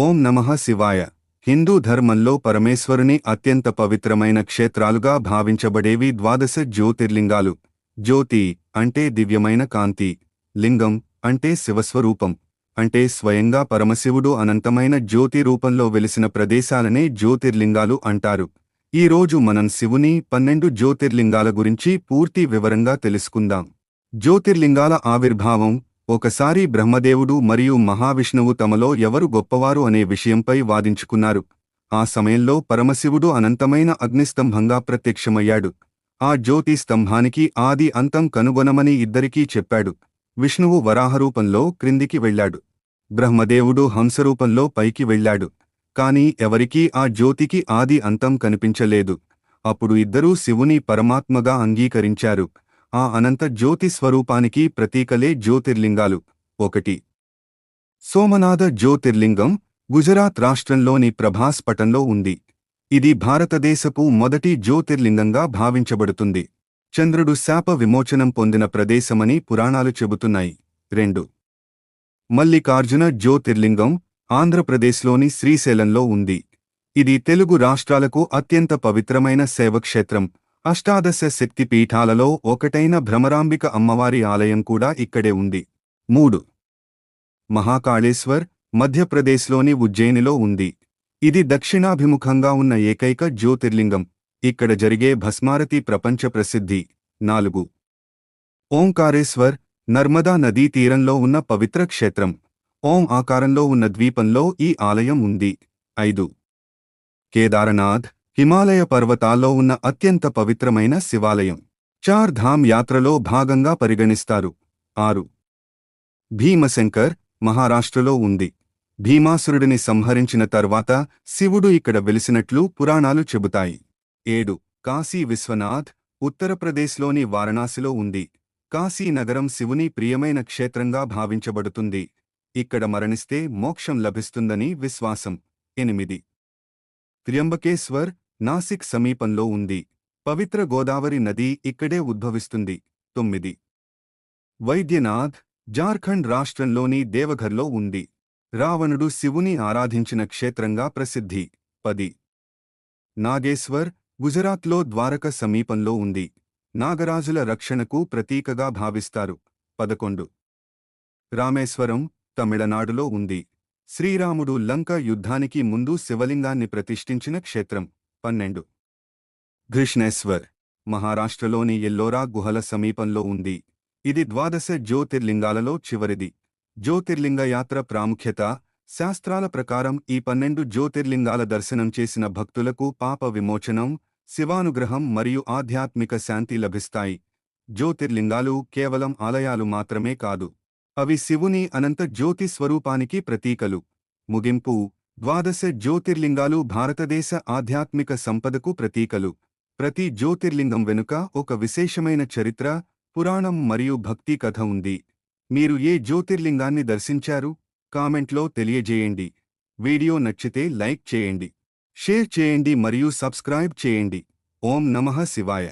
ఓం నమః శివాయ. హిందూ ధర్మంలో పరమేశ్వరుని అత్యంత పవిత్రమైన క్షేత్రాలుగా భావించబడేవి ద్వాదశ జ్యోతిర్లింగాలు. జ్యోతి అంటే దివ్యమైన కాంతి, లింగం అంటే శివస్వరూపం, అంటే స్వయంగా పరమశివుడు అనంతమైన జ్యోతి రూపంలో వెలిసిన ప్రదేశాలనే జ్యోతిర్లింగాలు అంటారు. ఈ రోజు మనం శివుని 12 జ్యోతిర్లింగాల గురించి పూర్తి వివరంగా తెలుసుకుందాం. జ్యోతిర్లింగాల ఆవిర్భావం. ఒకసారి బ్రహ్మదేవుడు మరియు మహావిష్ణువు తమలో ఎవరు గొప్పవారు అనే విషయంపై వాదించుకున్నారు. ఆ సమయంలో పరమశివుడు అనంతమైన అగ్నిస్తంభంగా ప్రత్యక్షమయ్యాడు. ఆ జ్యోతి స్తంభానికి ఆది అంతం కనుగొనమని ఇద్దరికీ చెప్పాడు. విష్ణువు వరాహరూపంలో క్రిందికి వెళ్లాడు. బ్రహ్మదేవుడు హంసరూపంలో పైకి వెళ్లాడు. కాని ఎవరికీ ఆ జ్యోతికి ఆది అంతం కనిపించలేదు. అప్పుడు ఇద్దరూ శివుని పరమాత్మగా అంగీకరించారు. ఆ అనంత జ్యోతి స్వరూపానికి ప్రతీకలే జ్యోతిర్లింగాలు. 1. సోమనాథ జ్యోతిర్లింగం గుజరాత్ రాష్ట్రంలోని ప్రభాస్ పటంలో ఉంది. ఇది భారతదేశపు మొదటి జ్యోతిర్లింగంగా భావించబడుతుంది. చంద్రుడు శాప విమోచనం పొందిన ప్రదేశమని పురాణాలు చెబుతున్నాయి. 2. మల్లికార్జున జ్యోతిర్లింగం ఆంధ్రప్రదేశ్లోని శ్రీశైలంలో ఉంది. ఇది తెలుగు రాష్ట్రాలకు అత్యంత పవిత్రమైన శైవక్షేత్రం. అష్టాదశ శక్తి పీఠాలలో ఒకటైన భ్రమరాంబిక అమ్మవారి ఆలయం కూడా ఇక్కడే ఉంది. 3. మహాకాళేశ్వర్ మధ్యప్రదేశ్లోని ఉజ్జయినిలో ఉంది. ఇది దక్షిణాభిముఖంగా ఉన్న ఏకైక జ్యోతిర్లింగం. ఇక్కడ జరిగే భస్మారతి ప్రపంచ ప్రసిద్ధి. 4. ఓంకారేశ్వర్ నర్మదా నదీ తీరంలో ఉన్న పవిత్ర క్షేత్రం. ఓం ఆకారంలో ఉన్న ద్వీపంలో ఈ ఆలయం ఉంది. 5. కేదారనాథ్ హిమాలయ పర్వతాల్లో ఉన్న అత్యంత పవిత్రమైన శివాలయం. చార్ ధామ్ యాత్రలో భాగంగా పరిగణిస్తారు. 6. భీమశంకర్ మహారాష్ట్రలో ఉంది. భీమాసురుడిని సంహరించిన తర్వాత శివుడు ఇక్కడ వెలిసినట్లు పురాణాలు చెబుతాయి. 7. కాశీ విశ్వనాథ్ ఉత్తరప్రదేశ్లోని వారణాసిలో ఉంది. కాశీ నగరం శివుని ప్రియమైన క్షేత్రంగా భావించబడుతుంది. ఇక్కడ మరణిస్తే మోక్షం లభిస్తుందని విశ్వాసం. 8. త్ర్యంబకేశ్వర్ నాసిక్ సమీపంలో ఉంది. పవిత్ర గోదావరి నది ఇక్కడే ఉద్భవిస్తుంది. 9. వైద్యనాథ్ జార్ఖండ్ రాష్ట్రంలోని దేవఘర్లో ఉంది. రావణుడు శివుని ఆరాధించిన క్షేత్రంగా ప్రసిద్ధి. 10. నాగేశ్వర్ గుజరాత్లో ద్వారక సమీపంలో ఉంది. నాగరాజుల రక్షణకు ప్రతీకగా భావిస్తారు. 11. రామేశ్వరం తమిళనాడులో ఉంది. శ్రీరాముడు లంక యుద్ధానికి ముందు శివలింగాన్ని ప్రతిష్ఠించిన క్షేత్రం. 12. ఘృష్ణేశ్వర్ మహారాష్ట్రలోని ఎల్లోరా గుహల సమీపంలో ఉంది. ఇది ద్వాదశ జ్యోతిర్లింగాలలో చివరిది. జ్యోతిర్లింగ యాత్ర ప్రాముఖ్యత. శాస్త్రాల ప్రకారం ఈ 12 జ్యోతిర్లింగాల దర్శనం చేసిన భక్తులకు పాప విమోచనం, శివానుగ్రహం మరియు ఆధ్యాత్మిక శాంతి లభిస్తాయి. జ్యోతిర్లింగాలు కేవలం ఆలయాలు మాత్రమే కాదు, అవి శివుని అనంత జ్యోతి స్వరూపానికి ప్రతీకలు. ముగింపు. ద్వాదశ జ్యోతిర్లింగాలు భారతదేశ ఆధ్యాత్మిక సంపదకు ప్రతీకలు. ప్రతి జ్యోతిర్లింగం వెనుక ఒక విశేషమైన చరిత్ర, పురాణం మరియు భక్తి కథ ఉంది. మీరు ఏ జ్యోతిర్లింగాన్ని దర్శించారు? కామెంట్లో తెలియజేయండి. వీడియో నచ్చితే లైక్ చేయండి, షేర్ చేయండి మరియు సబ్స్క్రైబ్ చేయండి. ఓం నమః శివాయ.